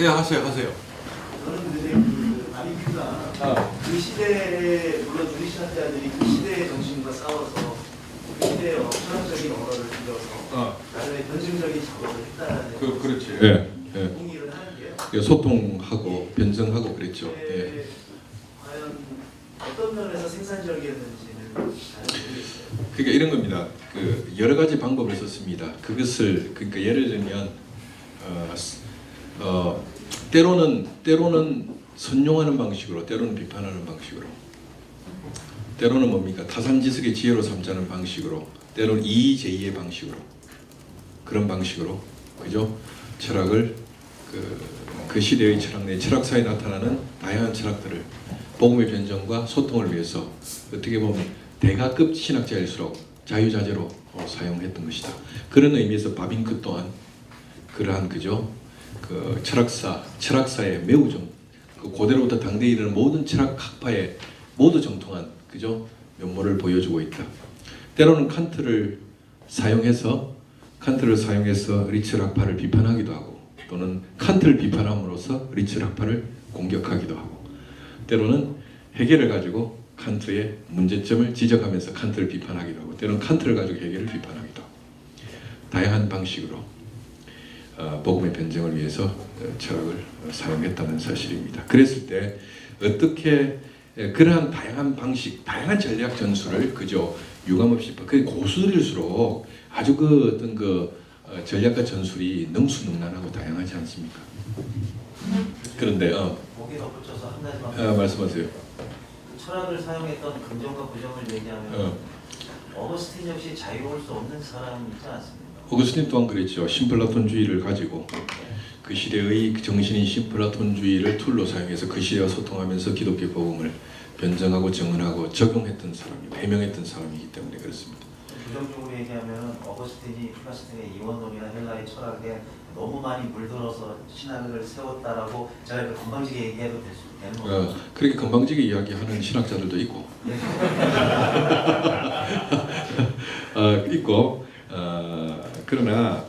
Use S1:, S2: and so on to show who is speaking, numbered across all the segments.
S1: 네, 하세요.
S2: 저는 근데 그 아비큐가 그 시대에 물론 우리 신학자들이 그 시대의 정신과 싸워서 그 시대의 철학적인 언어를 빌려서 나름의 변증적인 작업을 했다는
S1: 그렇지.
S2: 동의를 하는데요.
S1: 소통하고 변증하고 그랬죠. 예.
S2: 과연 어떤 면에서 생산적이었는지는 잘 모르겠어요.
S1: 그러니까 이런 겁니다. 그 여러 가지 방법을 썼습니다. 그것을 그러니까 예를 들면 때로는 선용하는 방식으로, 때로는 비판하는 방식으로, 때로는 뭡니까 타산지석의 지혜로 삼자는 방식으로, 때로는 이의제의의 방식으로, 그런 방식으로, 그죠? 철학을 그 시대의 철학 내 철학사에 나타나는 다양한 철학들을 복음의 변정과 소통을 위해서 어떻게 보면 대가급 신학자일수록 자유자재로 사용했던 것이다. 그런 의미에서 바빙크 또한 그러한 그죠? 그 철학사의 매우 그 고대로부터 당대에 이르는 모든 철학 학파에 모두 정통한 그죠? 면모를 보여주고 있다. 때로는 칸트를 사용해서 리처 학파를 비판하기도 하고, 또는 칸트를 비판함으로써 리처 학파를 공격하기도 하고, 때로는 해겔을 가지고 칸트의 문제점을 지적하면서 칸트를 비판하기도 하고, 때로는 칸트를 가지고 해겔을 비판하기도 하고, 다양한 방식으로 복음의 변증을 위해서 철학을 사용했다는 사실입니다. 그랬을 때 어떻게 그러한 다양한 방식, 다양한 전략 전술을 그저 유감없이 그 고수들일수록 아주 그 어떤 전략과 전술이 능수능란하고 다양하지 않습니까? 그런데
S2: 거기에 덧붙여서 한 가지만
S1: 말씀하세요.
S2: 그 철학을 사용했던 긍정과 부정을 얘기하면 어거스틴 역시 자유로울 수 없는 사람이지 않습니까?
S1: 어거스틴 또한 그랬죠. 신플라톤주의를 가지고 그 시대의 정신인 신플라톤주의를 툴로 사용해서 그 시대와 소통하면서 기독교 복음을 변정하고 정언하고 적용했던 사람이고 해명했던 사람이기 때문에 그렇습니다.
S2: 부정적으로 얘기하면 어거스틴이 플라스틴의 이원론이나 헬라의 철학에 너무 많이 물들어서 신학을 세웠다라고 제가 그 건방지게 얘기해도 되는 거죠.
S1: 그렇게 건방지게 이야기하는 신학자들도 있고 그러나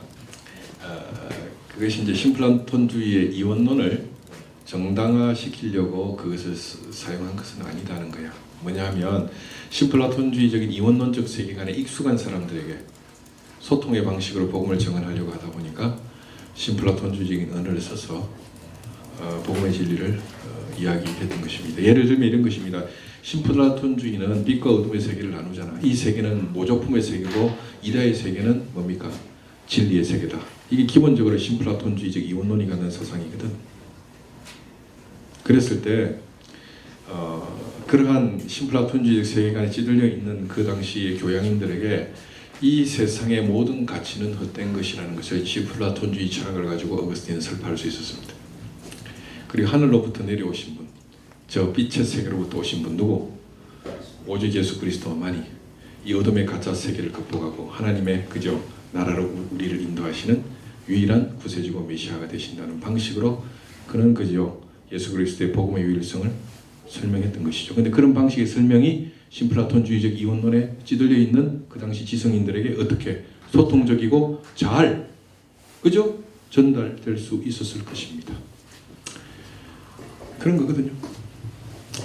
S1: 그것이 이제 신플라톤주의의 이원론을 정당화시키려고 그것을 사용한 것은 아니다는 거야. 뭐냐면 신플라톤주의적인 이원론적 세계관에 익숙한 사람들에게 소통의 방식으로 복음을 정언하려고 하다 보니까 신플라톤주의적인 언어를 써서 복음의 진리를 이야기했던 것입니다. 예를 들면 이런 것입니다. 신플라톤주의는 빛과 어둠의 세계를 나누잖아. 이 세계는 모조품의 세계고 이다의 세계는 뭡니까? 진리의 세계다. 이게 기본적으로 신플라톤주의적 이원론이 갖는 사상이거든. 그랬을 때 그러한 신플라톤주의적 세계관에 찌들려 있는 그 당시의 교양인들에게 이 세상의 모든 가치는 헛된 것이라는 것을 신플라톤주의 철학을 가지고 어거스틴은 설파할 수 있었습니다. 그리고 하늘로부터 내려오신 분, 저 빛의 세계로부터 오신 분 누구? 오직 예수 그리스도만이 이 어둠의 가짜 세계를 극복하고 하나님의 그저 나라로 우리를 인도하시는 유일한 구세주고 메시아가 되신다는 방식으로 그는 그저 예수 그리스도의 복음의 유일성을 설명했던 것이죠. 근데 그런 방식의 설명이 신플라톤주의적 이원론에 찌들려 있는 그 당시 지성인들에게 어떻게 소통적이고 잘 그죠? 전달될 수 있었을 것입니다. 그런 거거든요.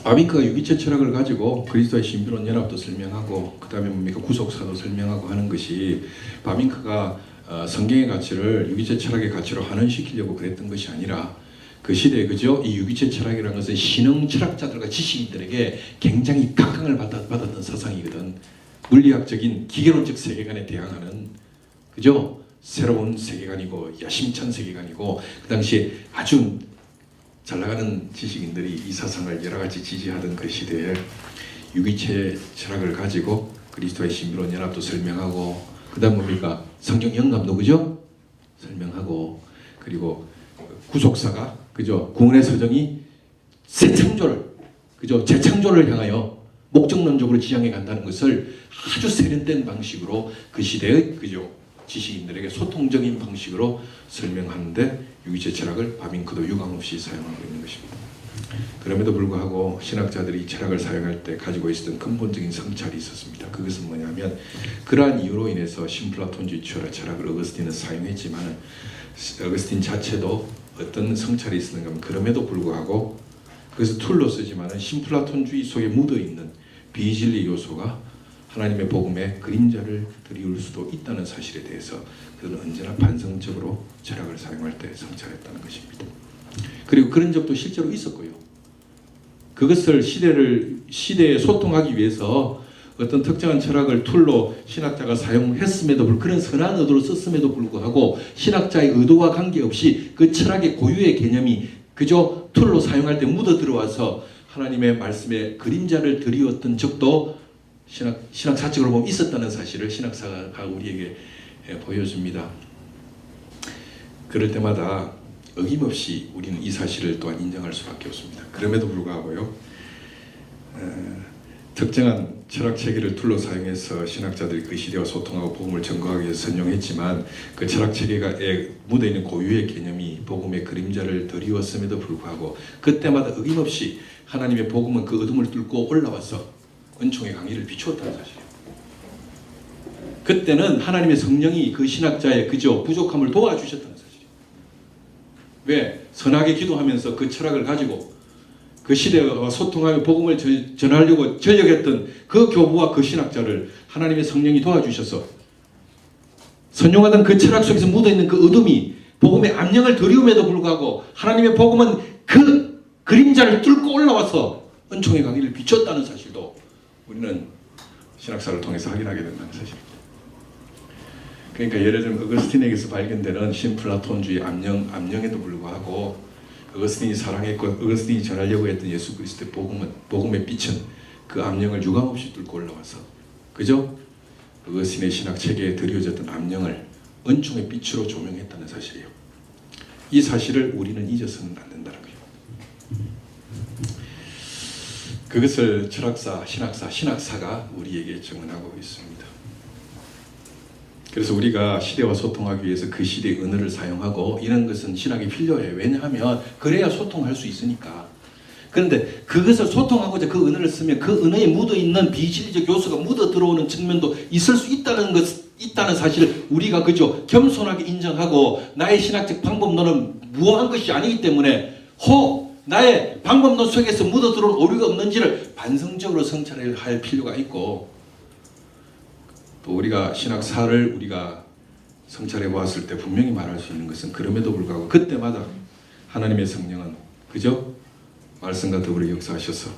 S1: 바빙크가 유기체 철학을 가지고 그리스도의 신비로운 연합도 설명하고 그 다음에 뭡니까 구속사도 설명하고 하는 것이 바빙크가 성경의 가치를 유기체 철학의 가치로 환원시키려고 그랬던 것이 아니라 그 시대에 그죠? 이 유기체 철학이라는 것은 신흥 철학자들과 지식인들에게 굉장히 각광을 받았던 사상이거든. 물리학적인 기계론적 세계관에 대항하는 그죠? 새로운 세계관이고 야심찬 세계관이고 그 당시에 아주 잘 나가는 지식인들이 이 사상을 여러 가지 지지하던 그 시대에 유기체 철학을 가지고 그리스도의 신비로운 연합도 설명하고 그 다음 뭡니까? 성경 영감도 그죠? 설명하고 그리고 구속사가 그죠? 구원의 서정이 새 창조를 그죠? 재창조를 향하여 목적론적으로 지향해 간다는 것을 아주 세련된 방식으로 그 시대의 그죠? 지식인들에게 소통적인 방식으로 설명하는데 유기체 철학을 바빙크도 유감없이 사용하고 있는 것입니다. 그럼에도 불구하고 신학자들이 철학을 사용할 때 가지고 있었던 근본적인 성찰이 있었습니다. 그것은 뭐냐면 그러한 이유로 인해서 신플라톤주의 철학을 어거스틴은 사용했지만 어거스틴 자체도 어떤 성찰이 있었는가 하면 그럼에도 불구하고 그래서 툴로 쓰지만은 신플라톤주의 속에 묻어있는 비진리 요소가 하나님의 복음에 그림자를 드리울 수도 있다는 사실에 대해서 그들은 언제나 반성적으로 철학을 사용할 때 성찰했다는 것입니다. 그리고 그런 적도 실제로 있었고요. 그것을 시대에 소통하기 위해서 어떤 특정한 철학을 툴로 신학자가 사용했음에도 불구하고 그런 선한 의도로 썼음에도 불구하고 신학자의 의도와 관계없이 그 철학의 고유의 개념이 그저 툴로 사용할 때 묻어 들어와서 하나님의 말씀에 그림자를 드리웠던 적도 신학사적으로 보면 있었다는 사실을 신학사가 우리에게 보여줍니다. 그럴 때마다 어김없이 우리는 이 사실을 또한 인정할 수밖에 없습니다. 그럼에도 불구하고요. 특정한 철학 체계를 툴로 사용해서 신학자들이 그 시대와 소통하고 복음을 전거하기 위해서 선용했지만 그 철학 체계에 묻어있는 고유의 개념이 복음의 그림자를 드리웠음에도 불구하고 그때마다 어김없이 하나님의 복음은 그 어둠을 뚫고 올라와서 은총의 강의를 비추었다는 사실이에요. 그때는 하나님의 성령이 그 신학자의 그저 부족함을 도와주셨다는 사실이에요. 왜? 선하게 기도하면서 그 철학을 가지고 그 시대와 소통하며 복음을 전하려고 전력했던 그 교부와 그 신학자를 하나님의 성령이 도와주셔서 선용하던 그 철학 속에서 묻어있는 그 어둠이 복음의 암령을 드리움에도 불구하고 하나님의 복음은 그 그림자를 뚫고 올라와서 은총의 강의를 비췄다는 사실도 우리는 신학사를 통해서 확인하게 된다는 사실입니다. 그러니까 예를 들면 어거스틴에게서 발견되는 신플라톤주의 암령에도 불구하고 어거스틴이 사랑했고 어거스틴이 전하려고 했던 예수 그리스도의 복음의 빛은 그 암령을 유감없이 뚫고 올라와서 그저 어거스틴의 신학 체계에 드려졌던 암령을 은총의 빛으로 조명했다는 사실이에요. 이 사실을 우리는 잊어서는 안 된다는 거예요. 그것을 철학사, 신학사가 우리에게 증언하고 있습니다. 그래서 우리가 시대와 소통하기 위해서 그 시대의 언어를 사용하고 이런 것은 신학이 필요해요. 왜냐하면 그래야 소통할 수 있으니까. 그런데 그것을 소통하고자 그 언어를 쓰면 그 언어에 묻어있는 비진리적 요소가 묻어 들어오는 측면도 있을 수 있다는 사실을 우리가 그저 겸손하게 인정하고 나의 신학적 방법론은 무한한 것이 아니기 때문에 나의 방법론 속에서 묻어 들어온 오류가 없는지를 반성적으로 성찰할 필요가 있고 또 우리가 신학사를 우리가 성찰해 보았을 때 분명히 말할 수 있는 것은 그럼에도 불구하고 그때마다 하나님의 성령은 그저 말씀과 더불어 역사하셔서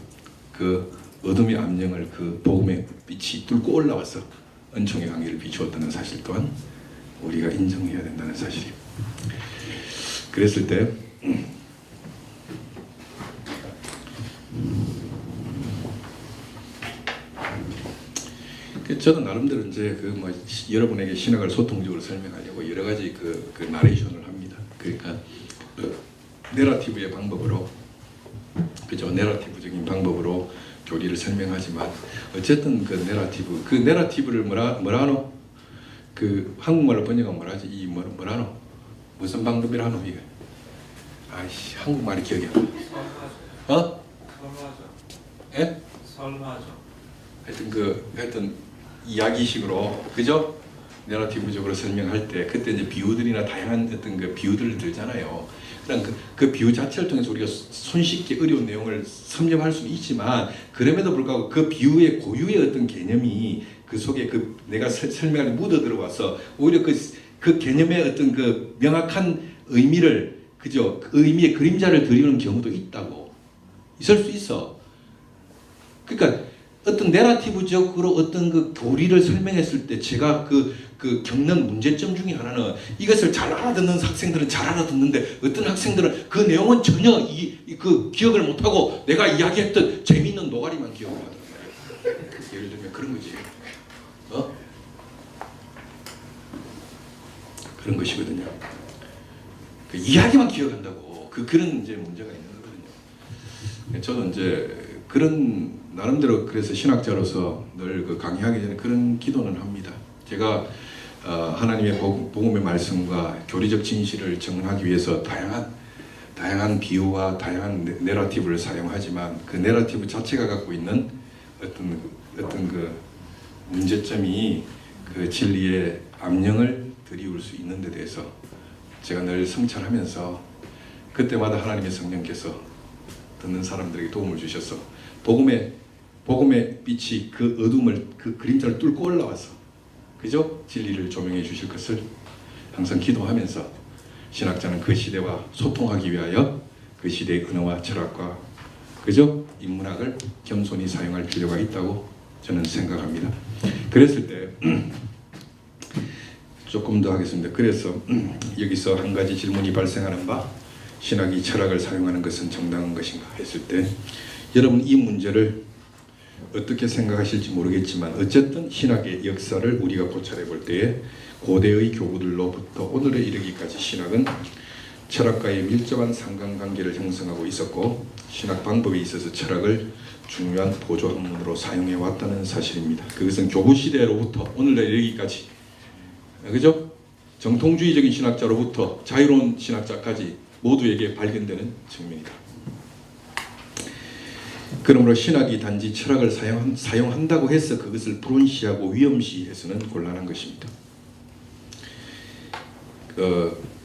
S1: 그 어둠의 암령을 그 복음의 빛이 뚫고 올라와서 은총의 강의를 비추었다는 사실 또한 우리가 인정해야 된다는 사실이에요. 그랬을 때 저는 나름대로 이제 여러분에게 신학을 소통적으로 설명하려고 여러 가지 그 나레이션을 합니다. 그러니까 내러티브의 방법으로 그죠? 내러티브적인 방법으로 교리를 설명하지만 어쨌든 그 내러티브를 뭐라노? 그 한국말로 번역하면 뭐라지? 이 뭐라노? 무슨 방법이라노 이게? 아이씨 한국말이 기억이 안 나. 어?
S3: 설마죠.
S1: 예?
S3: 설마죠.
S1: 하여튼 이야기식으로 그죠? 내러티브적으로 설명할 때 그때 이제 비유들이나 다양한 어떤 그 비유들을 들잖아요. 그냥 그 비유 자체를 통해서 우리가 손쉽게 어려운 내용을 섭렵할 수는 있지만 그럼에도 불구하고 그 비유의 고유의 어떤 개념이 그 속에 내가 설명하는 묻어 들어와서 오히려 그 개념의 어떤 그 명확한 의미를 그죠? 그 의미의 그림자를 드리는 경우도 있다고 있을 수 있어. 그러니까 어떤 내러티브적으로 어떤 그 교리를 설명했을 때 제가 그 겪는 문제점 중에 하나는 이것을 잘 알아듣는 학생들은 잘 알아듣는데 어떤 학생들은 그 내용은 전혀 그 기억을 못하고 내가 이야기했던 재미있는 노가리만 기억을 하더란 말이에요. 예를 들면 그런 거지. 그런 것이거든요. 그 이야기만 기억한다고 그런 이제 문제가 있는 거거든요. 저는 이제 그런 나름대로 그래서 신학자로서 늘 그 강의하기 전에 그런 기도는 합니다. 제가 하나님의 복음의 말씀과 교리적 진실을 증언하기 위해서 다양한 비유와 다양한 내러티브를 사용하지만 그 내러티브 자체가 갖고 있는 어떤 그 문제점이 그 진리의 암령을 드리울 수 있는 데 대해서 제가 늘 성찰하면서 그때마다 하나님의 성령께서 듣는 사람들에게 도움을 주셔서 복음의 빛이 그 어둠을, 그 그림자를 뚫고 올라와서 그죠? 진리를 조명해 주실 것을 항상 기도하면서 신학자는 그 시대와 소통하기 위하여 그 시대의 언어와 철학과 그죠? 인문학을 겸손히 사용할 필요가 있다고 저는 생각합니다. 그랬을 때 조금 더 하겠습니다. 그래서 여기서 한 가지 질문이 발생하는 바, 신학이 철학을 사용하는 것은 정당한 것인가 했을 때 여러분 이 문제를 어떻게 생각하실지 모르겠지만 어쨌든 신학의 역사를 우리가 고찰해 볼 때에 고대의 교부들로부터 오늘에 이르기까지 신학은 철학과의 밀접한 상관관계를 형성하고 있었고 신학 방법에 있어서 철학을 중요한 보조 학문으로 사용해 왔다는 사실입니다. 그것은 교부 시대로부터 오늘에 이르기까지 그죠? 정통주의적인 신학자로부터 자유로운 신학자까지 모두에게 발견되는 측면이다. 그러므로 신학이 단지 철학을 사용한다고 해서 그것을 불운시하고 위험시해서는 곤란한 것입니다.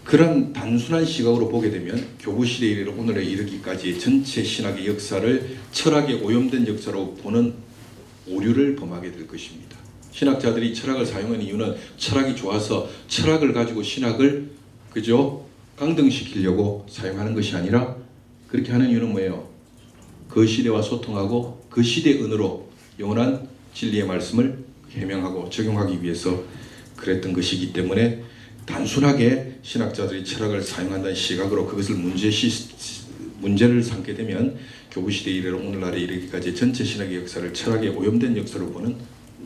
S1: 그런 단순한 시각으로 보게 되면 교부시대에 이르러 오늘에 이르기까지 전체 신학의 역사를 철학에 오염된 역사로 보는 오류를 범하게 될 것입니다. 신학자들이 철학을 사용하는 이유는 철학이 좋아서 철학을 가지고 신학을 그죠? 강등시키려고 사용하는 것이 아니라 그렇게 하는 이유는 뭐예요? 그 시대와 소통하고 그 시대의 언어로 영원한 진리의 말씀을 해명하고 적용하기 위해서 그랬던 것이기 때문에 단순하게 신학자들이 철학을 사용한다는 시각으로 그것을 문제를 삼게 되면 교부시대에 이르러 오늘날에 이르기까지 전체 신학의 역사를 철학에 오염된 역사로 보는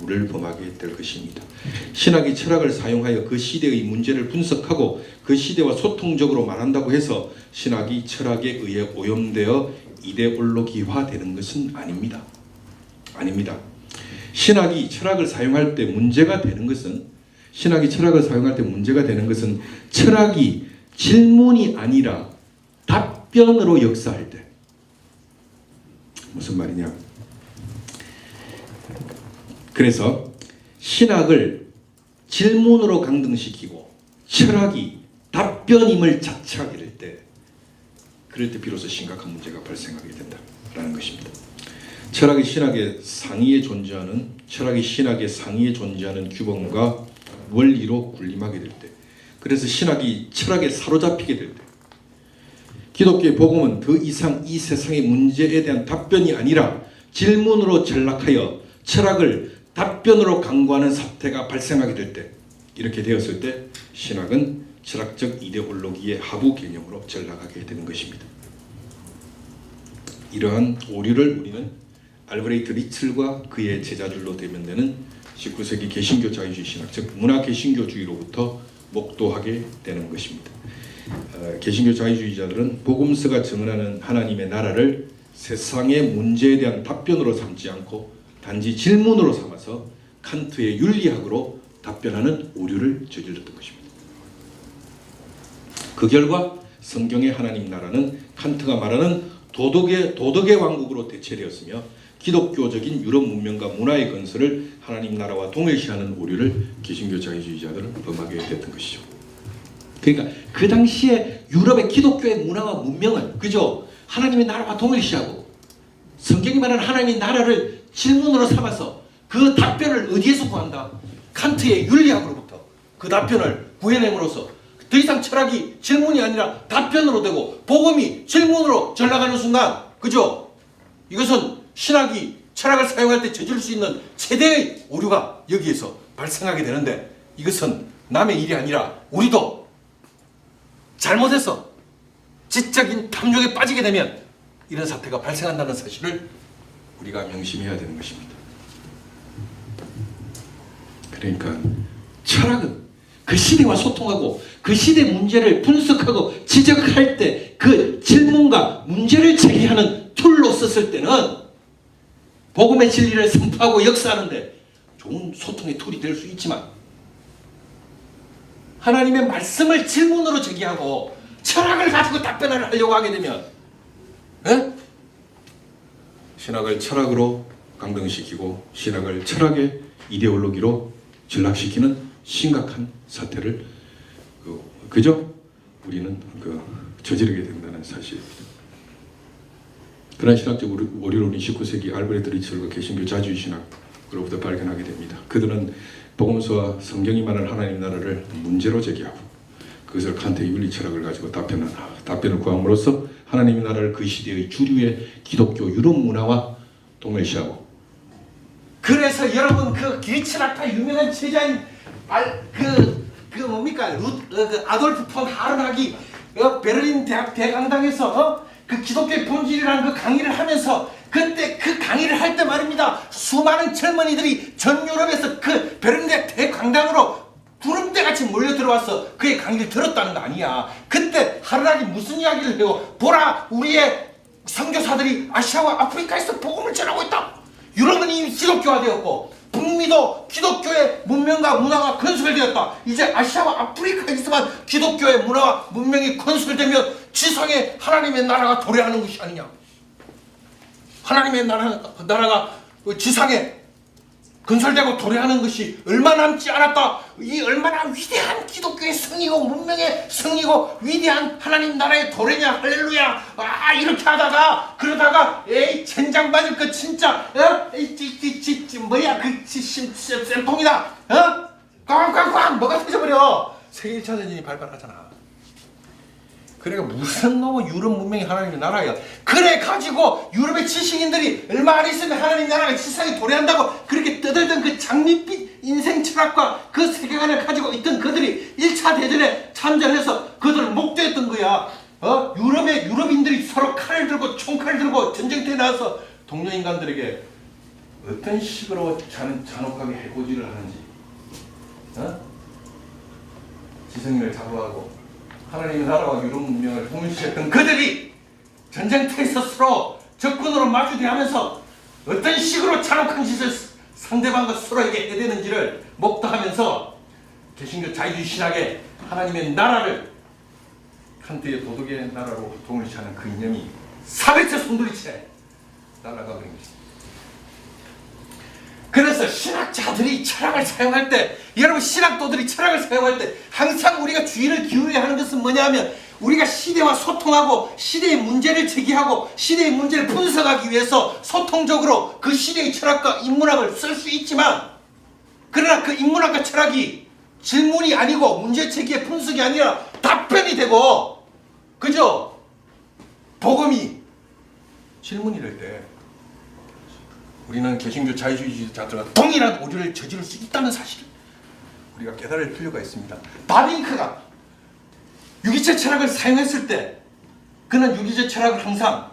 S1: 우를 범하게 될 것입니다. 신학이 철학을 사용하여 그 시대의 문제를 분석하고 그 시대와 소통적으로 말한다고 해서 신학이 철학에 의해 오염되어 이데올로기화되는 것은 아닙니다. 아닙니다. 신학이 철학을 사용할 때 문제가 되는 것은 철학이 질문이 아니라 답변으로 역사할 때. 무슨 말이냐? 그래서 신학을 질문으로 강등시키고 철학이 답변임을 자처하게 될 때, 그럴 때 비로소 심각한 문제가 발생하게 된다라는 것입니다. 철학이 신학의 상위에 존재하는 규범과 원리로 군림하게 될 때, 그래서 신학이 철학에 사로잡히게 될 때, 기독교의 복음은 더 이상 이 세상의 문제에 대한 답변이 아니라 질문으로 전락하여 철학을 답변으로 강구하는 사태가 발생하게 될 때, 이렇게 되었을 때 신학은 철학적 이데올로기의 하부 개념으로 전락하게 되는 것입니다. 이러한 오류를 우리는 알브레이트 리틀과 그의 제자들로 대변되는 19세기 개신교 자유주의 신학, 즉 문화 개신교주의로부터 목도하게 되는 것입니다. 개신교 자유주의자들은 복음서가 증언하는 하나님의 나라를 세상의 문제에 대한 답변으로 삼지 않고 단지 질문으로 삼아서 칸트의 윤리학으로 답변하는 오류를 저질렀던 것입니다. 그 결과 성경의 하나님 나라는 칸트가 말하는 도덕의 왕국으로 대체되었으며 기독교적인 유럽 문명과 문화의 건설을 하나님 나라와 동일시하는 오류를 개신교 자유주의자들은 범하게 됐던 것이죠. 그러니까 그 당시에 유럽의 기독교의 문화와 문명을 그죠? 하나님의 나라와 동일시하고 성경이 말하는 하나님의 나라를 질문으로 삼아서 그 답변을 어디에서 구한다? 칸트의 윤리학으로부터 그 답변을 구해냄으로써 더 이상 철학이 질문이 아니라 답변으로 되고 복음이 질문으로 전락하는 순간 그죠? 이것은 신학이 철학을 사용할 때 저지를 수 있는 최대의 오류가 여기에서 발생하게 되는데, 이것은 남의 일이 아니라 우리도 잘못해서 지적인 탐욕에 빠지게 되면 이런 사태가 발생한다는 사실을 우리가 명심해야 되는 것입니다. 그러니까 철학은 그 시대와 소통하고 그 시대 문제를 분석하고 지적할 때 그 질문과 문제를 제기하는 툴로 썼을 때는 복음의 진리를 선포하고 역사하는데 좋은 소통의 툴이 될 수 있지만, 하나님의 말씀을 질문으로 제기하고 철학을 가지고 답변을 하려고 하게 되면 신학을 철학으로 강등시키고 신학을 철학의 이데올로기로 전락시키는 심각한 사태를 그죠? 우리는 저지르게 된다는 하는 사실입니다. 그러한 신학적 오류를 19세기 알브레트 리처가 개신교 자주주의 신학으로부터 발견하게 됩니다. 그들은 복음서와 성경이 말하는 하나님 나라를 문제로 제기하고 그것을 칸트의 윤리 철학을 가지고 답변을 구함으로써 하나님 나라를 그 시대의 주류의 기독교 유럽 문화와 동일시하고,
S3: 그래서 여러분 그 기리철학파 유명한 제자인 뭡니까 그 아돌프 폰 하른학이 베를린 대학 대강당에서 그 기독교의 본질이라는 그 강의를 하면서, 그때 그 강의를 할 때 말입니다, 수많은 젊은이들이 전 유럽에서 그 베를린 대학 대강당으로 구름대같이 몰려 들어와서 그의 강의를 들었다는 거 아니야. 그때 하른학이 무슨 이야기를 해요? 보라, 우리의 선교사들이 아시아와 아프리카에서 복음을 전하고 있다. 유럽은 이미 기독교화되었고 북미도 기독교의 문명과 문화가 건설되었다. 이제 아시아와 아프리카에서만 기독교의 문화와 문명이 건설되면 지상에 하나님의 나라가 도래하는 것이 아니냐. 하나님의 나라가 지상에 건설되고 도래하는 것이 얼마 남지 않았다. 이 얼마나 위대한 기독교의 승리고 문명의 승리고 위대한 하나님 나라의 도래냐. 할렐루야. 이렇게 하다가 그러다가 에이 젠장 맞을 거 진짜 뭐야 그 쌤통이다. 꽝꽝꽝 뭐가 터져버려. 세계 1차 대전이 발발하잖아. 그러니까 무슨 놈의 유럽 문명이 하나님의 나라야. 그래 가지고 유럽의 지식인들이 얼마 안 있으면 하나님 나라가 지상에 도래한다고 그렇게 떠들던 그 장밋빛 인생 철학과 그 세계관을 가지고 있던 그들이 1차 대전에 참전해서 그들을 목도했던 거야. 유럽인들이 서로 칼을 들고 총칼을 들고 전쟁터에 나와서 동료 인간들에게 어떤 식으로 잔혹하게 해코지를 하는지, 지성인을 잡아가고 하나님의 나라와 유럽 문명을 동일시했던 그들이 전쟁터에서 서로 적군으로 마주대하면서 어떤 식으로 잔혹한 짓을 상대방과 서로에게 해대는지를 목도하면서 개신교 자유주의 신학의 하나님의 나라를 칸트의 도덕의 나라로 동일시하는 그 이념이 사회체 손들이채 날아가고 있는 것입니다. 그래서 신학자들이 철학을 사용할 때, 여러분 신학도들이 철학을 사용할 때 항상 우리가 주의를 기울여야 하는 것은 뭐냐면, 우리가 시대와 소통하고 시대의 문제를 제기하고 시대의 문제를 분석하기 위해서 소통적으로 그 시대의 철학과 인문학을 쓸 수 있지만, 그러나 그 인문학과 철학이 질문이 아니고 문제 제기의 분석이 아니라 답변이 되고, 그죠? 복음이 질문이 될 때 우리는 개신교 자유주의자들과 동일한 오류를 저지를 수 있다는 사실을 우리가 깨달을 필요가 있습니다. 바빙크가 유기체 철학을 사용했을 때 그는 유기체 철학을 항상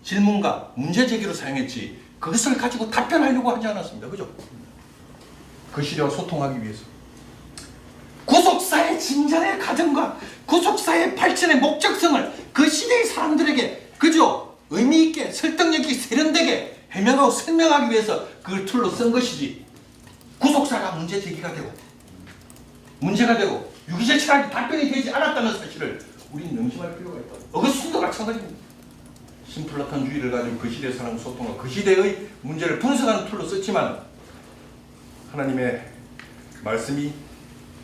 S3: 질문과 문제 제기로 사용했지 그것을 가지고 답변하려고 하지 않았습니다. 그죠? 그 시대와 소통하기 위해서. 구속사의 진전의 과정과 구속사의 발전의 목적성을 그 시대의 사람들에게, 그죠? 의미 있게 설득력이 세련되게 해명하고 설명하기 위해서 그걸 툴로 쓴 것이지, 구속사가 문제 제기가 되고 문제가 되고 유기체 철학이 답변이 되지 않았다는 사실을 우리는 명심할 필요가 있다. 어거스틴도 마찬가지입니다. 신플라톤주의를 가지고 그 시대의 사람 소통과 그 시대의 문제를 분석하는 툴로 썼지만 하나님의 말씀이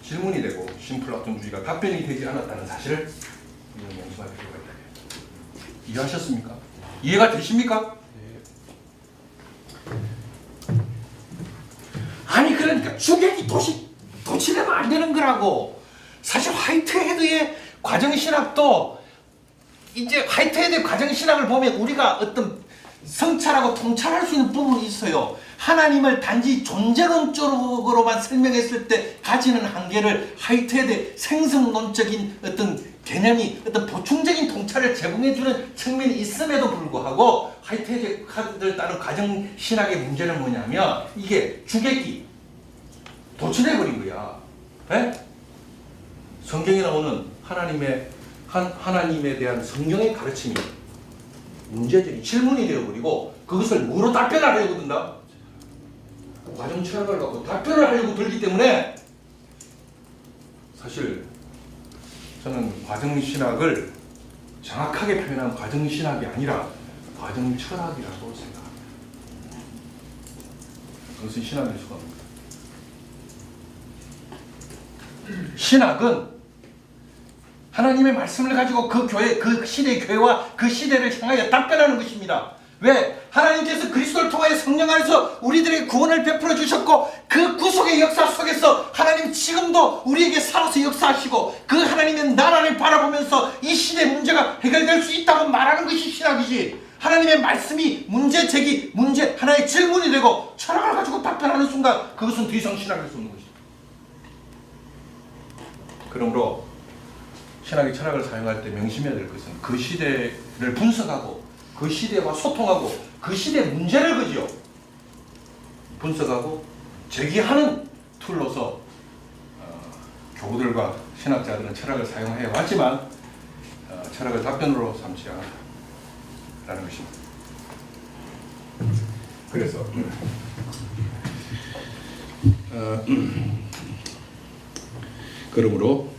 S3: 질문이 되고 신플라톤주의가 답변이 되지 않았다는 사실을 우리는 명심할 필요가 있다. 이해하셨습니까? 이해가 되십니까? 아니 그러니까 주객이 도치되면 안 되는 거라고. 사실 화이트헤드의 과정신학도, 이제 화이트헤드의 과정신학을 보면 우리가 어떤 성찰하고 통찰할 수 있는 부분이 있어요. 하나님을 단지 존재론적으로만 설명했을 때 가지는 한계를 화이트헤드의 생성론적인 어떤 개념이 어떤 보충적인 통찰을 제공해주는 측면이 있음에도 불구하고 화이트헤드의 카드를 따른 과정신학의 문제는 뭐냐면, 이게 주객이 도취돼버린 거야. 에? 성경에 나오는 하나님에 대한 성경의 가르침이 문제들이 질문이 되어버리고 그것을 뭐로 답변하려고 든다? 과정 철학을 갖고 답변을 하려고 들기 때문에, 사실 저는 과정신학을 정확하게 표현한 과정신학이 아니라 과정철학이라고 생각합니다. 그것은 신학일 수가 없습니다. 신학은 하나님의 말씀을 가지고 그 교회, 그 시대의 교회와 그 시대를 향하여 답변하는 것입니다. 왜? 하나님께서 그리스도를 통하여 성령 안에서 우리들에게 구원을 베풀어 주셨고 그 구속의 역사 속에서 하나님 지금도 우리에게 살아서 역사하시고 그 하나님의 나라를 바라보면서 이 시대의 문제가 해결될 수 있다고 말하는 것이 신학이지. 하나님의 말씀이 문제 제기, 문제 하나의 질문이 되고 철학을 가지고 답변하는 순간 그것은 더 이상 신학일 수 없는 것입니다. 그러므로 신학이 철학을 사용할 때 명심해야 될 것은 그 시대를 분석하고 그 시대와 소통하고 그 시대의 문제를 그죠 분석하고 제기하는 툴로서 교우들과 신학자들은 철학을 사용해 왔지만 철학을 답변으로 삼지 않았다는 것입니다. 그래서
S1: 그러므로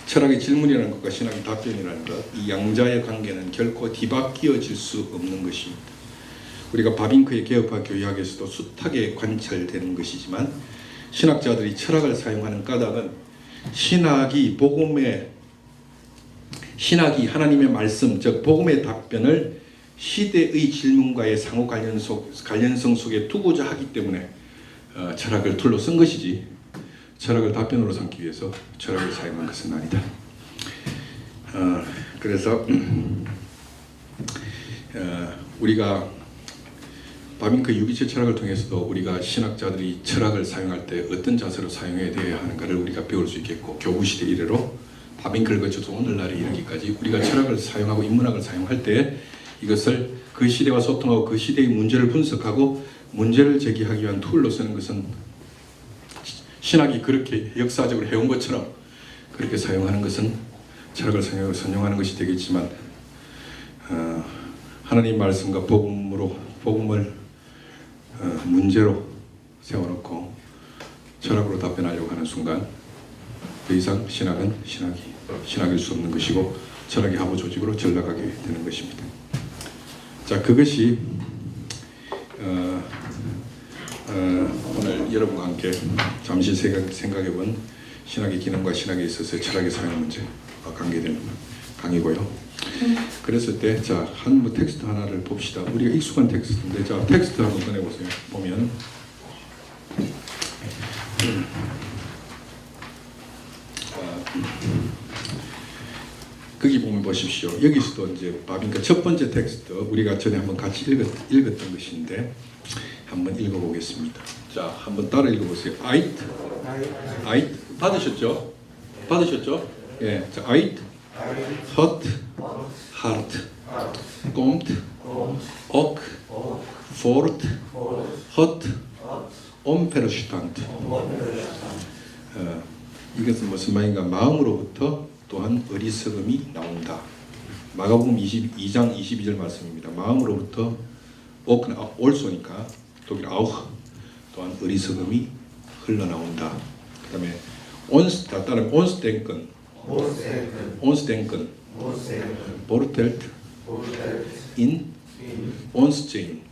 S1: 철학의 질문이라는 것과 신학의 답변이라는 것, 이 양자의 관계는 결코 뒤바뀌어질 수 없는 것입니다. 우리가 바빙크의 개혁파 교리학에서도 숱하게 관찰되는 것이지만 신학자들이 철학을 사용하는 까닭은 신학이 하나님의 말씀, 즉 복음의 답변을 시대의 질문과의 상호 관련성 속에 두고자 하기 때문에 철학을 툴로 쓴 것이지 철학을 답변으로 삼기 위해서 철학을 사용한 것은 아니다. 그래서 우리가 바빙크 유기체 철학을 통해서도 우리가 신학자들이 철학을 사용할 때 어떤 자세로 사용해야 되어야 하는가를 우리가 배울 수 있겠고 교구시대 이래로 바빙크를 거쳐서 오늘날에 이르기까지 우리가 철학을 사용하고 인문학을 사용할 때 이것을 그 시대와 소통하고 그 시대의 문제를 분석하고 문제를 제기하기 위한 툴로 쓰는 것은 신학이 그렇게 역사적으로 해온 것처럼 그렇게 사용하는 것은 철학을 선용하는 것이 되겠지만 하나님 말씀과 복음을 문제로 세워놓고 철학으로 답변하려고 하는 순간 더 이상 신학은 신학일 수 없는 것이고 철학의 하부 조직으로 전락하게 되는 것입니다. 자, 그것이 오늘 여러분과 함께 잠시 생각해본 신학의 기능과 신학에 있어서 철학의 사용 문제와 관계되는 강의고요. 그랬을 때 자, 한 텍스트 하나를 봅시다. 우리가 익숙한 텍스트인데 자, 텍스트 한번 꺼내보세요. 보면 거기 보면 보십시오. 여기서도 이제 바빙크 첫 번째 텍스트 우리가 전에 한번 같이 읽었던 것인데 한번 읽어보겠습니다. 자, 한번 따라 읽어보세요. 아이트 받으셨죠? 예, 자, 아이트, hot, hart, kommt, ok, fort, hot, unverstand. 이것은 무슨 말인가? 마음으로부터 또한 어리석음이 나온다. 마가복음 22장 22절 말씀입니다. 마음으로부터 올소니까 독일 아우흐 또한 어리석음이 흘러나온다. 그 다음에 따르면 온스denken, 보르텔트, 인, 온스제인.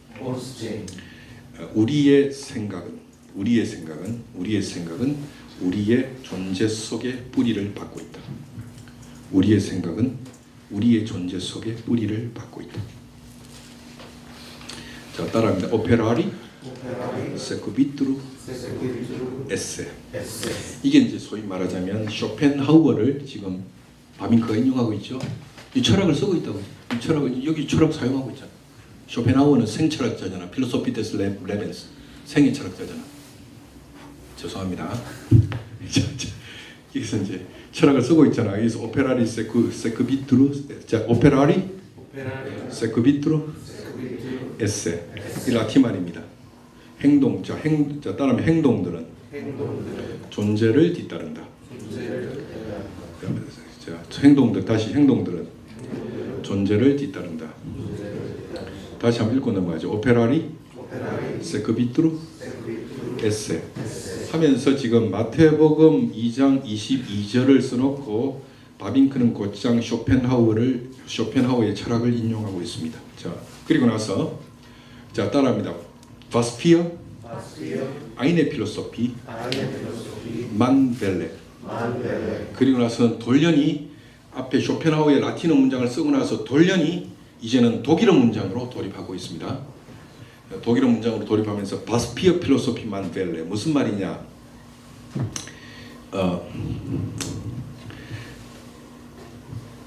S1: 우리의 생각은 우리의 존재 속에 뿌리를 받고 있다. 우리의 생각은 우리의 존재 속에 뿌리를 받고 있다. 자, 따라합니다. 오페라리 세쿠비트루 에세. 이게 이제 소위 말하자면 쇼펜하우어를 지금 바빙크가 인용하고 있죠. 이 철학을 쓰고 있다고. 이 철학은 여기 철학 사용하고 있잖아. 쇼펜하우어는 생철학자잖아. 필로소피 데스 레벤스 생애 철학자잖아. 죄송합니다. 여기서 이제 철학을 쓰고 있잖아. 여기서 오페라리 세쿠비트루 자, 오페라리 세쿠비트루 에세. 이 라틴 말입니다. 행동자 따르면 행동들은 존재를 뒤따른다. 자, 행동들은 존재를 뒤따른다. 다시 한번 읽고 넘어가죠. 오페라리 세크비트루 에세 하면서 지금 마태복음 2장 22절을 써놓고 바빙크는 곧장 쇼펜하우어의 철학을 인용하고 있습니다. 자, 그리고 나서 자, 따라합니다. 바스피어, 아이네 필로소피, 만벨레. 그리고 나서 돌연히 앞에 쇼펜하우의 라틴어 문장을 쓰고 나서 돌연히 이제는 독일어 문장으로 돌입하고 있습니다. 독일어 문장으로 돌입하면서 바스피어 필로소피만 벨레 무슨 말이냐?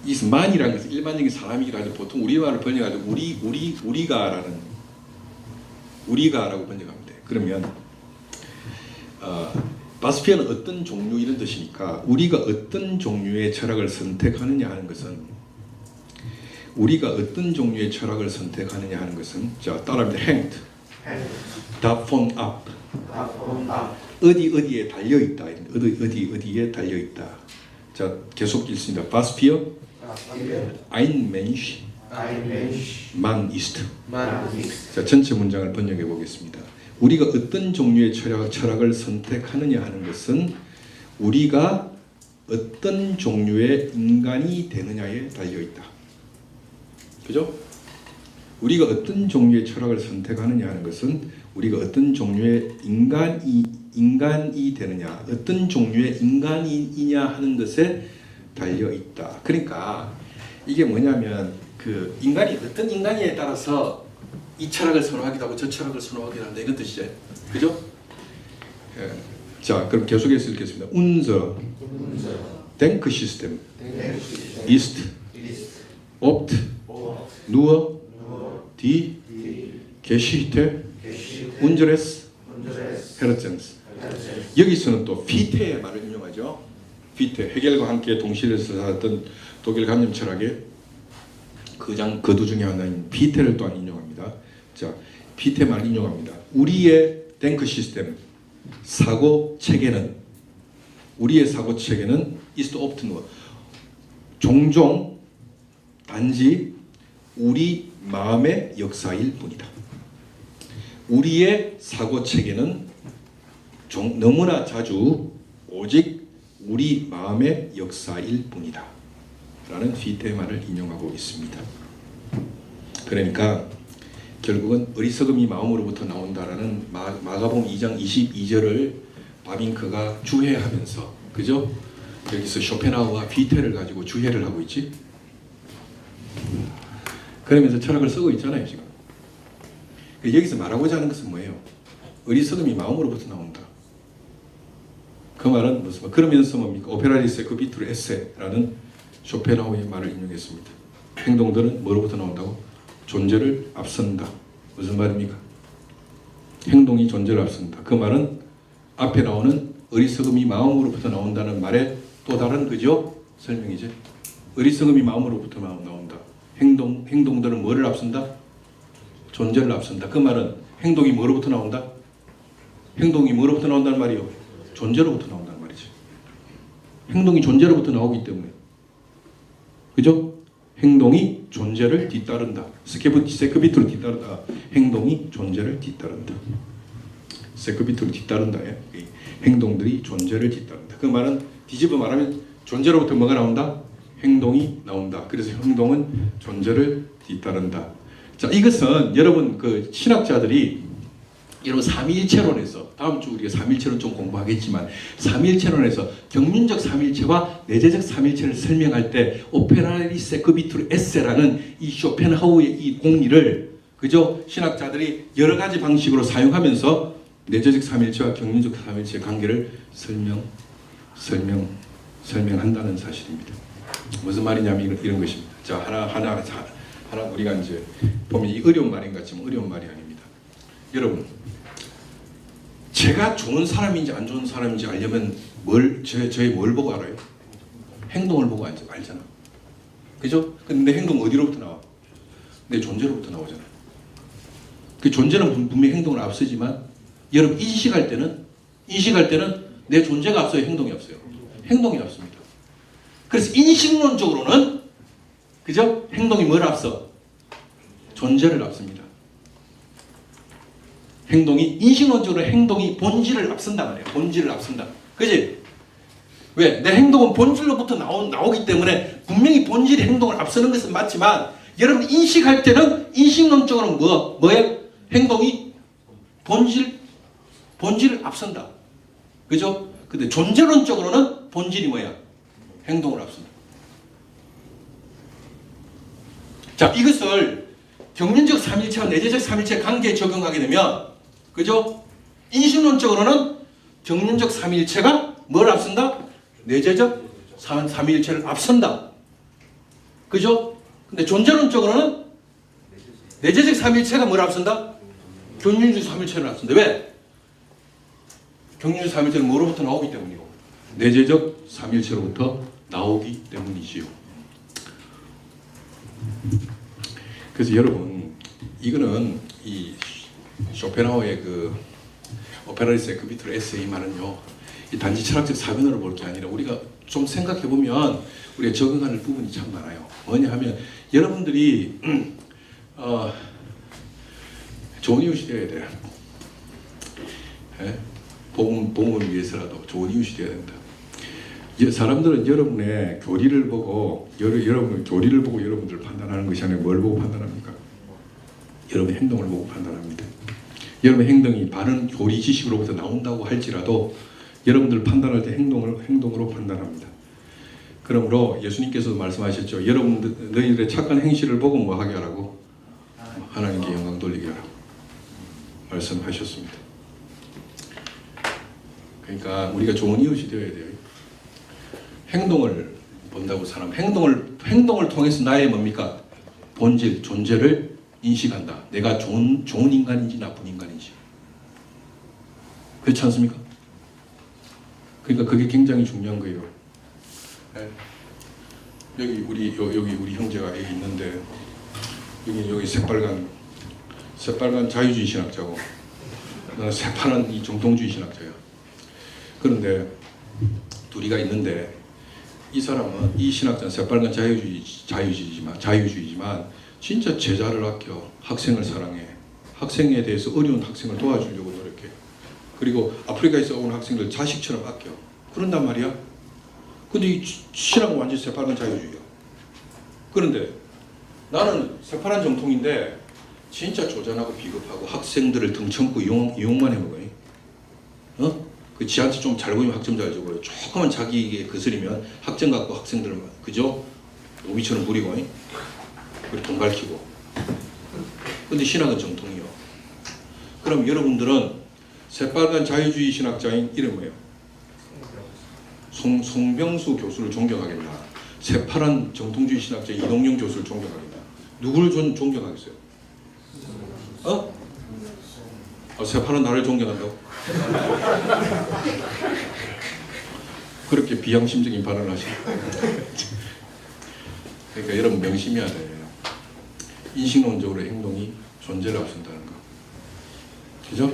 S1: 이 만이라는 것은 일반적인 사람이라도 보통 우리말을 번역하죠. 우리가라고 번역하면 돼. 그러면 바스피아는 어떤 종류 이런 뜻이니까 우리가 어떤 종류의 철학을 선택하느냐 하는 것은 우리가 어떤 종류의 철학을 선택하느냐 하는 것은 자 따라합니다. hängt davon ab 어디에 달려 있다. 어디에 달려 있다. 자 계속 읽습니다. 바스피어 ein Mensch man ist. 자 전체 문장을 번역해 보겠습니다. 우리가 어떤 종류의 철학을 선택하느냐 하는 것은 우리가 어떤 종류의 인간이 되느냐에 달려 있다. 그죠? 우리가 어떤 종류의 철학을 선택하느냐 하는 것은 우리가 어떤 종류의 인간이 되느냐, 어떤 종류의 인간이냐 하는 것에 달려 있다. 그러니까 이게 뭐냐면 그 인간이 어떤 인간이에 따라서 이 철학을 선호하기도 하고 저 철학을 선호하기도 한다 이런 뜻이죠. 그죠? 예. 자, 그럼 계속해서 읽겠습니다. Unser Denksystem ist oft nur die Geschichte unseres Herzens. 여기서는 또 피테의 말을 인용하죠. 피테, 헤겔과 함께 동시대에서 살았던 독일 감염 철학의 거두 중에 하나인 피테를 또한 인용합니다. 자, 피테 말 인용합니다. 우리의 탱크 시스템, 사고 체계는 우리의 사고 체계는 ist oft nur 종종 단지 우리 마음의 역사일 뿐이다. 우리의 사고 체계는 너무나 자주 오직 우리 마음의 역사일 뿐이다. 라는 피테의 말을 인용하고 있습니다. 그러니까 결국은 어리석음이 마음으로부터 나온다라는 마가복음 2장 22절을 바빙크가 주해하면서 그죠? 여기서 쇼펜하우와 피테를 가지고 주해를 하고 있지. 그러면서 철학을 쓰고 있잖아요 지금. 여기서 말하고자 하는 것은 뭐예요? 어리석음이 마음으로부터 나온다. 그 말은 무슨 말? 그러면서 뭡니까? 오페라리세 그 비트르 에세라는 쇼펜하우의 말을 인용했습니다. 행동들은 뭐로부터 나온다고? 존재를 앞선다. 무슨 말입니까? 행동이 존재를 앞선다. 그 말은 앞에 나오는 어리석음이 마음으로부터 나온다는 말의 또 다른 그죠? 설명이죠. 어리석음이 마음으로부터 나온다. 행동들은 뭐를 앞선다? 존재를 앞선다. 그 말은 행동이 뭐로부터 나온다? 행동이 뭐로부터 나온다는 말이요? 존재로부터 나온다는 말이죠. 행동이 존재로부터 나오기 때문에 그죠? 행동이 존재를 뒤따른다. 세크비트로 뒤따른다. 행동이 존재를 뒤따른다. 세크비트로 뒤따른다. 행동들이 존재를 뒤따른다. 그 말은 뒤집어 말하면 존재로부터 뭐가 나온다? 행동이 나온다. 그래서 행동은 존재를 뒤따른다. 자, 이것은 여러분 그 신학자들이 여러분 삼위일체론에서 다음 주 우리가 삼위일체론 좀 공부하겠지만 삼위일체론에서 경륜적 삼위일체와 내재적 삼위일체를 설명할 때 오페라리세 끄비투르 에세라는 이 쇼펜하우의 이 공리를 그죠? 신학자들이 여러 가지 방식으로 사용하면서 내재적 삼위일체와 경륜적 삼위일체의 관계를 설명한다는 사실입니다. 무슨 말이냐면 이런 것입니다. 자, 하나 우리가 이제 보면 이 어려운 말인 것 같지만 어려운 말이 아닙니다. 여러분, 제가 좋은 사람인지 안 좋은 사람인지 알려면 저희 뭘 보고 알아요? 행동을 보고 알잖아. 그죠? 근데 내 행동 어디로부터 나와? 내 존재로부터 나오잖아. 그 존재는 분명히 행동을 앞서지만 여러분 인식할 때는 내 존재가 앞서요, 행동이 앞서요? 행동이 앞섭니다. 그래서 인식론적으로는 그죠? 행동이 뭘 앞서? 존재를 앞섭니다. 행동이 인식론적으로 행동이 본질을 앞선단 말이에요. 본질을 앞선다. 그지? 왜? 내 행동은 본질로부터 나오기 때문에 분명히 본질이 행동을 앞서는 것은 맞지만 여러분 인식할 때는 인식론적으로는 뭐예요? 행동이 본질을 앞선다. 그죠? 근데 존재론적으로는 본질이 뭐야? 행동을 앞선다. 자, 이것을 경륜적 삼일체와 내재적 삼일체 관계에 적용하게 되면, 그죠? 인식론적으로는 경륜적 삼일체가 뭘 앞선다? 내재적 삼일체를 앞선다. 그죠? 근데 존재론적으로는 내재적 삼일체가 뭘 앞선다? 경륜적 삼일체를 앞선다. 왜? 경륜적 삼일체는 뭐로부터 나오기 때문이고, 내재적 삼일체로부터 나오기 때문이지요. 그래서 여러분, 이거는 이 쇼펜하우의 그 오페라리스의 그 밑으로 에세이만은요, 이 단지 철학적 사변으로 볼 게 아니라 우리가 좀 생각해 보면 우리가 적응하는 부분이 참 많아요. 뭐냐 하면 여러분들이 좋은 이웃이 되어야 돼요. 예? 복음을 위해서라도 좋은 이웃이 되어야 된다. 사람들은 여러분의 교리를 보고 여러분들 판단하는 것이 아니라 뭘 보고 판단합니까? 여러분의 행동을 보고 판단합니다. 여러분의 행동이 바른 교리 지식으로부터 나온다고 할지라도 여러분들 판단할 때 행동으로 판단합니다. 그러므로 예수님께서도 말씀하셨죠. 여러분들 너희들의 착한 행실을 보고 뭐 하게 하라고? 하나님께 영광 돌리게 하라고 말씀하셨습니다. 그러니까 우리가 좋은 이웃이 되어야 돼요. 행동을 본다고 사람, 행동을 통해서 나의 뭡니까? 본질, 존재를 인식한다. 내가 좋은 인간인지 나쁜 인간인지. 그렇지 않습니까? 그러니까 그게 굉장히 중요한 거예요. 네. 여기 우리 형제가 여기 있는데 여기 새빨간 자유주의 신학자고 나는 새파란 이 정통주의 신학자야. 그런데 둘이가 있는데 이 사람은 이 신학자는 새빨간 자유주의지만 진짜 제자를 아껴, 학생을 사랑해, 학생에 대해서 어려운 학생을 도와주려고 노력해. 그리고 아프리카에서 온 학생들 자식처럼 아껴. 그런단 말이야. 근데 이 신학은 완전 새빨간 자유주의야. 그런데 나는 새파란 정통인데 진짜 조잔하고 비겁하고 학생들을 등쳐먹고 이용만 해먹어요. 그 지한테 좀 잘 보이면 학점 잘 주고요. 조금만 자기에게 거스리면 학점 갖고 학생들 그죠? 노비처럼 부리고 그리고 돈 밝히고. 근데 신학은 정통이요. 그럼 여러분들은 새빨간 자유주의 신학자인 이름 뭐예요? 송병수 교수를 존경하겠나? 새파란 정통주의 신학자 이동영 교수를 존경하겠나? 누구를 존경하겠어요? 새파란 나를 존경한다고? 그렇게 비양심적인 발언을 하시네. 그러니까 여러분 명심해야 돼요. 인식론적으로 행동이 존재를 앞선다는 거. 그죠?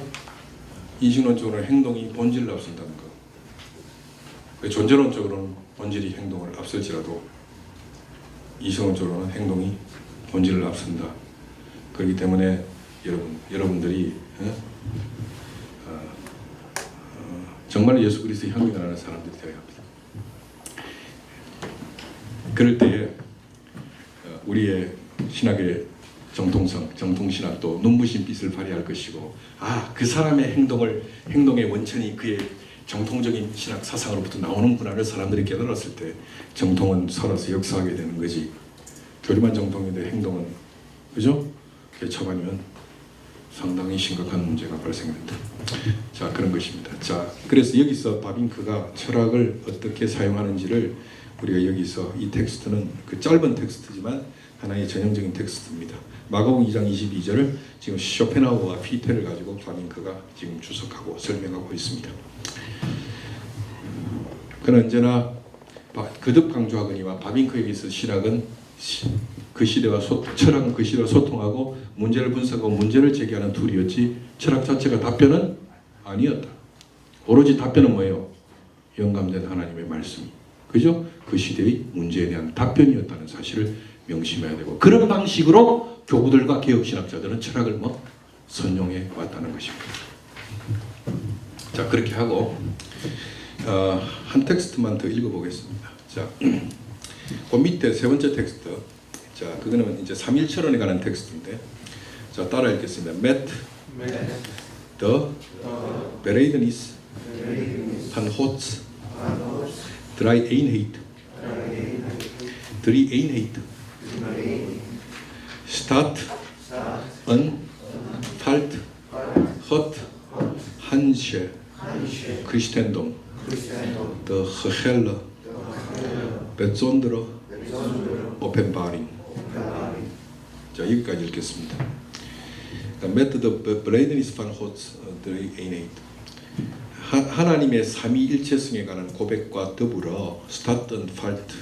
S1: 인식론적으로 행동이 본질을 앞선다는 거. 존재론적으로는 본질이 행동을 앞설지라도 인식론적으로는 행동이 본질을 앞선다. 그렇기 때문에 여러분들이 정말 예수 그리스도의 향기가 나는 사람들이 되어야 합니다. 그럴 때에 우리의 신학의 정통신학도 눈부신 빛을 발휘할 것이고, 그 사람의 행동의 원천이 그의 정통적인 신학 사상으로부터 나오는구나를 사람들이 깨달았을 때 정통은 살아서 역사하게 되는 거지. 교리만 정통인데 행동은, 그죠? 처반이면 상당히 심각한 문제가 발생된다. 자, 그런 것입니다. 자, 그래서 여기서 바빙크가 철학을 어떻게 사용하는지를 우리가 여기서 이 텍스트는 그 짧은 텍스트지만 하나의 전형적인 텍스트입니다. 마가복음 2장 22절을 지금 쇼펜하우어와 피테를 가지고 바빙크가 지금 주석하고 설명하고 있습니다. 그는 언제나 거듭 강조하거니와 바빙크에게서 신학은 철학은 그 시대와 소통하고 문제를 분석하고 문제를 제기하는 툴이었지 철학 자체가 답변은 아니었다. 오로지 답변은 뭐예요? 영감된 하나님의 말씀. 그죠? 그 시대의 문제에 대한 답변이었다는 사실을 명심해야 되고, 그런 방식으로 교구들과 개혁신학자들은 철학을 선용해 왔다는 것입니다. 자, 그렇게 하고 한 텍스트만 더 읽어보겠습니다. 자, 그 밑에 세 번째 텍스트. 자, 그거는 이제 삼일철론에 관한 텍스트인데, 자, 따라 읽겠습니다. Met the Bereidenis van Hots Drie Eenheid Statt, an, Falt, Hot, Hansche, Christendom, de gehelle, besondere Openbaring. 자, 여기까지 읽겠습니다. Met de belijdenis van Gods drie-eenheid. 하나님의 삼위일체성에 관한 고백과 더불어 스타튼 팔트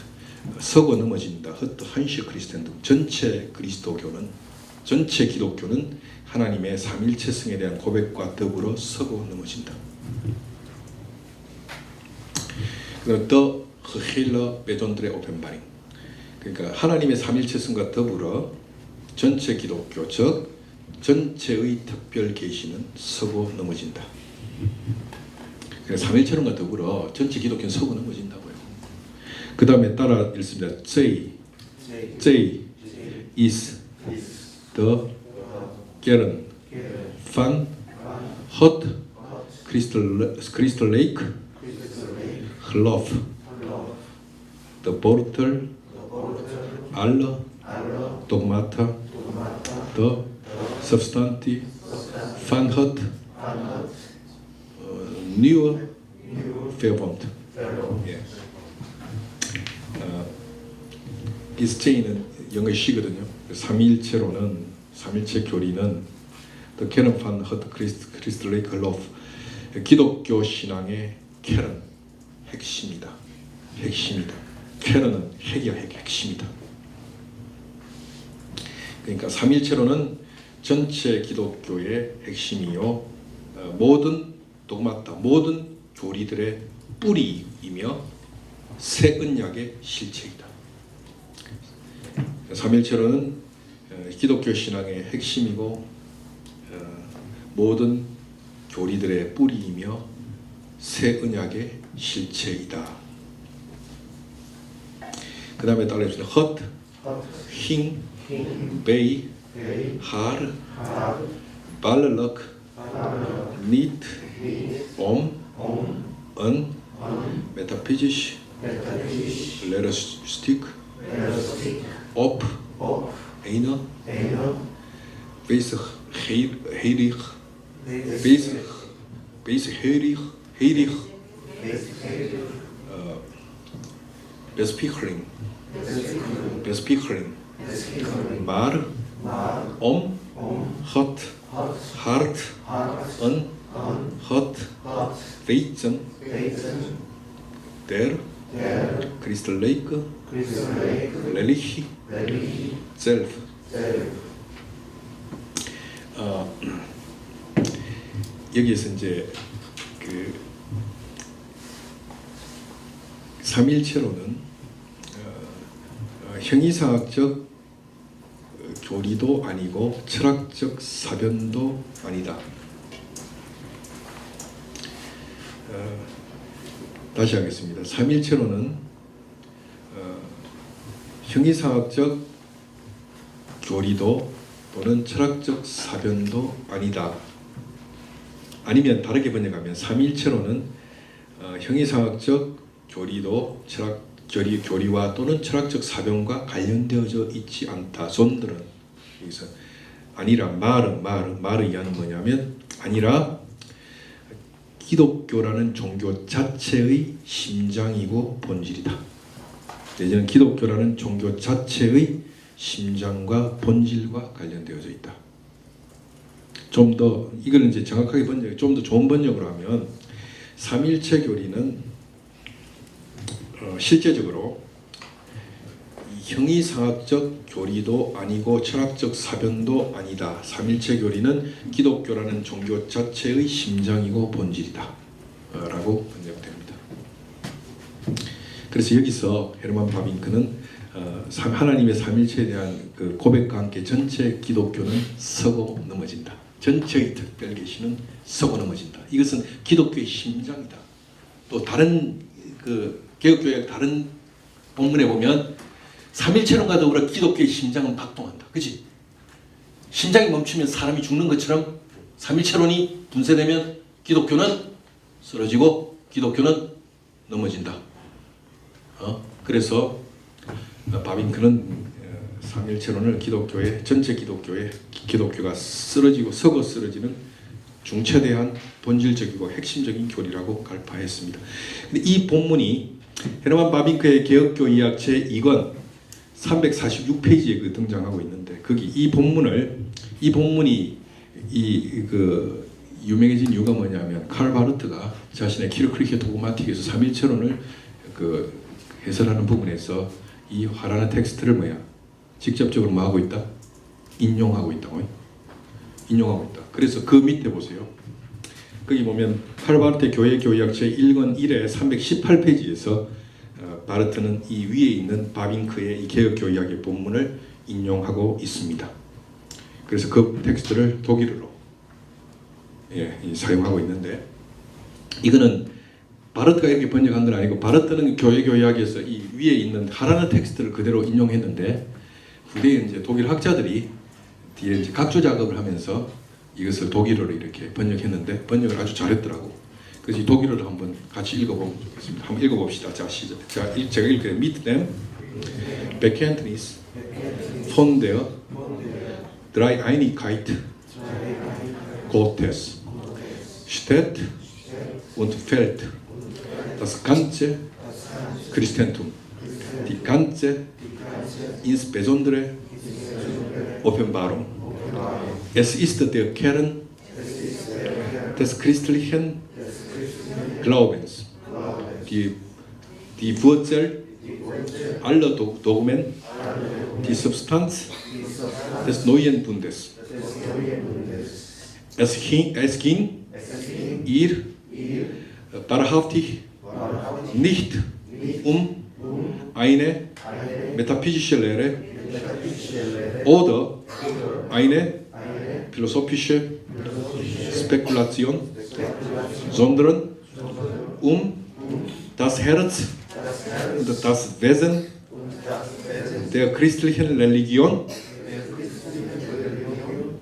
S1: 서고 넘어진다. 헛 한시 크리스텐tum 전체 그리스도교는 전체 기독교는 하나님의 삼일체성에 대한 고백과 더불어 서고 넘어진다. 그리고 더 gehele besondere Openbaring. 그러니까 하나님의 삼일체성과 더불어 전체 기독교 즉 전체의 특별 계시는 서고 넘어진다. 그래서 삼일체론과 더불어 전체 기독교는 서고 넘어진다고요. 그 다음에 따라 읽습니다. J is the Geren van het christelijk geloof, de wortel alle dogmata, de substantie van het nieuwe verbond. 예. 이스체인은 영어 시거든요. 삼일체로는 삼일체 교리는 The Canon van het Christelijk Geloof, 기독교 신앙의 캐논, 핵심이다. 핵심이다. 캐논은 핵이야, 핵심이다. 그러니까 삼일체로는 전체 기독교의 핵심이요, 모든 독마타, 모든 교리들의 뿌리이며 새 언약의 실체이다. 삼일체로는 기독교 신앙의 핵심이고 모든 교리들의 뿌리이며 새 언약의 실체이다. 그 다음에 따라해주세요. 헛, 힝, 베이, 하르, 발르럭, 닛, 은, 메타피지시, 레러스틱, 업, 에이너, 베이스 헤이리흐, 베이스 헤이리흐, 베스피클링, 말, 헛, 하르트, 은, 헛, 베이tzen, der, christelijke, religie, zelf. 여기에서 이제 그 삼일체로는 형이상학적 교리도 아니고 철학적 사변도 아니다. 다시 하겠습니다. 삼일체로는 형이상학적 교리도 또는 철학적 사변도 아니다. 아니면 다르게 번역하면 삼일체로는 형이상학적 교리도 교리와 또는 철학적 사변과 관련되어져 있지 않다. 존들은 여기서 아니라 말의 이하는 뭐냐면 아니라 기독교라는 종교 자체의 심장이고 본질이다. 이제는 기독교라는 종교 자체의 심장과 본질과 관련되어져 있다. 좀 더 이걸 이제 정확하게 번역, 좀 더 좋은 번역으로 하면 삼일체 교리는 실제적으로 형이상학적 교리도 아니고 철학적 사변도 아니다. 삼일체 교리는 기독교라는 종교 자체의 심장이고 본질이다. 라고 번역됩니다. 그래서 여기서 헤르만 바빙크는 하나님의 삼일체에 대한 그 고백과 함께 전체 기독교는 서고 넘어진다. 전체의 특별 계시는 서고 넘어진다. 이것은 기독교의 심장이다. 또 다른 그 개혁교회 다른 본문에 보면 삼일체론과 더불어 기독교의 심장은 박동한다. 그렇지? 심장이 멈추면 사람이 죽는 것처럼 삼일체론이 분쇄되면 기독교는 쓰러지고 기독교는 넘어진다. 그래서 바빙크는 삼일체론을 기독교의 전체 기독교가 서고 쓰러지는 중차대한 본질적이고 핵심적인 교리라고 갈파했습니다. 근데 이 본문이 헤르만 바빙크의 개혁교 의학 제2권 346페이지에 등장하고 있는데 거기 이 본문이 유명해진 이유가 뭐냐면 칼 바르트가 자신의 키르크리케 도그마틱에서 삼일체론을 해설하는 부분에서 이 화라는 텍스트를 직접적으로 뭐 하고 있다? 인용하고 있다고. 인용하고 있다. 그래서 그 밑에 보세요. 거기 보면 칼 바르트의 교회 교의학 제1권 1회 318페이지에서 바르트는 이 위에 있는 바빙크의 이 개혁 교의학의 본문을 인용하고 있습니다. 그래서 그 텍스트를 독일어로 사용하고 있는데 이거는 바르트가 이렇게 번역한 건 아니고 바르트는 교회 교의학에서 이 위에 있는 하라는 텍스트를 그대로 인용했는데 후대에 이제 독일 학자들이 뒤에 이제 각조 작업을 하면서 이것을 독일어로 이렇게 번역했는데 번역을 아주 잘했더라고. 그래서 이 독일어를 한번 같이 읽어보면 좋겠습니다. 한번 읽어봅시다. 자, 시작. 제가 읽게요. Mit dem Bekenntnis von der Dreieinigkeit Gottes steht und fällt das ganze Christentum, die ganze, insbesondere Offenbarung. Es ist der Kern des christlichen Glaubens, die Wurzel aller Dogmen, die Substanz des neuen Bundes. Es ging ihr wahrhaftig nicht um eine metaphysische Lehre oder eine philosophische Spekulation, sondern um das Herz und das Wesen der christlichen Religion,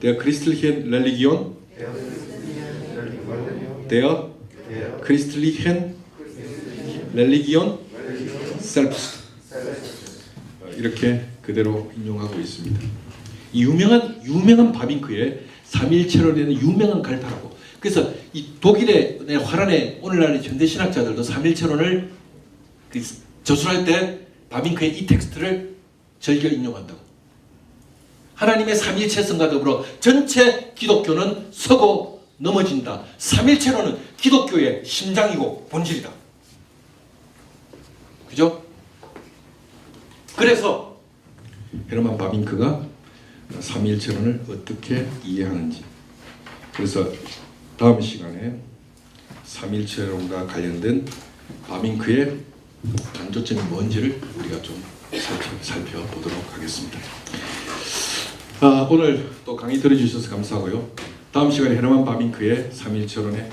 S1: der christlichen Religion selbst. 이렇게 그대로 인용하고 있습니다. 이 유명한 바빙크의 삼일체론에는 유명한 갈파라고. 그래서 이 독일의 화란의 오늘날의 현대 신학자들도 삼일체론을 저술할 때 바빙크의 이 텍스트를 즐겨 인용한다고. 하나님의 삼일체성과 더불어 전체 기독교는 서고 넘어진다. 삼일체론은 기독교의 심장이고 본질이다. 그죠? 그래서 헤르만 바빙크가 삼일체론을 어떻게 이해하는지, 그래서 다음 시간에 삼일체론과 관련된 바빙크의 강조점이 뭔지를 우리가 좀 살펴보도록 하겠습니다. 오늘 또 강의 들어주셔서 감사하고요. 다음 시간에 헤르만 바빙크의 삼일체론의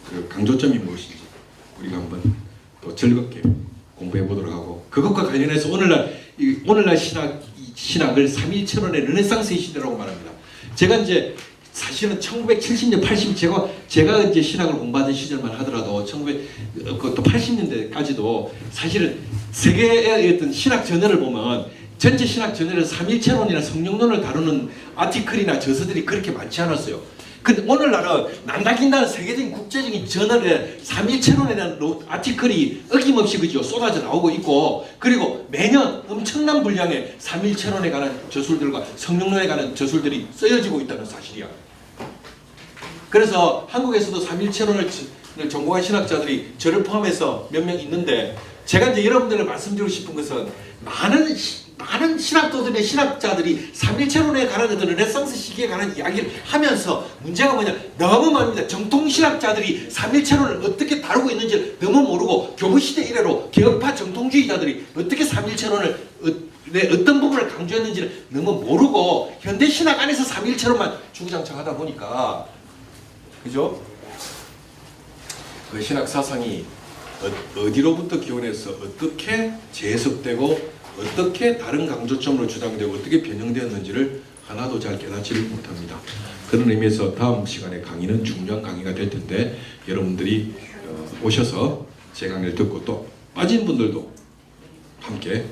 S1: 그 강조점이 무엇인지 우리가 한번 또 즐겁게 공부해 보도록 하고, 그것과 관련해서 오늘날 신학을 삼일체론의 르네상스의 시대라고 말합니다. 제가 이제 사실은 1970년, 80년 제가 이제 신학을 공부하던 시절만 하더라도 80년대까지도 사실은 세계의 어떤 신학 전열을 보면 전체 신학 전열에 삼일체론이나 성령론을 다루는 아티클이나 저서들이 그렇게 많지 않았어요. 근데 오늘날은 난다긴다는 세계적인 국제적인 저널에 삼일체론에 대한 아티클이 어김없이 그죠 쏟아져 나오고 있고, 그리고 매년 엄청난 분량의 삼일체론에 관한 저술들과 성령론에 관한 저술들이 쓰여지고 있다는 사실이야. 그래서 한국에서도 삼일체론을 전공한 신학자들이 저를 포함해서 몇 명 있는데, 제가 이제 여러분들을 말씀드리고 싶은 것은 많은 신학자들이 삼일체론에 관한 어떤 르네상스 시기에 관한 이야기를 하면서 문제가 뭐냐, 너무 많습니다. 정통 신학자들이 삼일체론을 어떻게 다루고 있는지 너무 모르고, 교부시대 이래로 개혁파 정통주의자들이 어떻게 삼일체론을 어떤 부분을 강조했는지를 너무 모르고 현대 신학 안에서 삼일체론만 주구장창하다 보니까, 그죠? 그 신학 사상이 어디로부터 기원해서 어떻게 재해석되고 어떻게 다른 강조점으로 주장되고 어떻게 변형되었는지를 하나도 잘 깨닫지를 못합니다. 그런 의미에서 다음 시간에 강의는 중요한 강의가 될 텐데, 여러분들이 오셔서 제 강의를 듣고 또 빠진 분들도 함께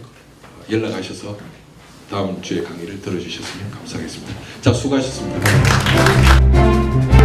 S1: 연락하셔서 다음 주에 강의를 들어주셨으면 감사하겠습니다. 자, 수고하셨습니다.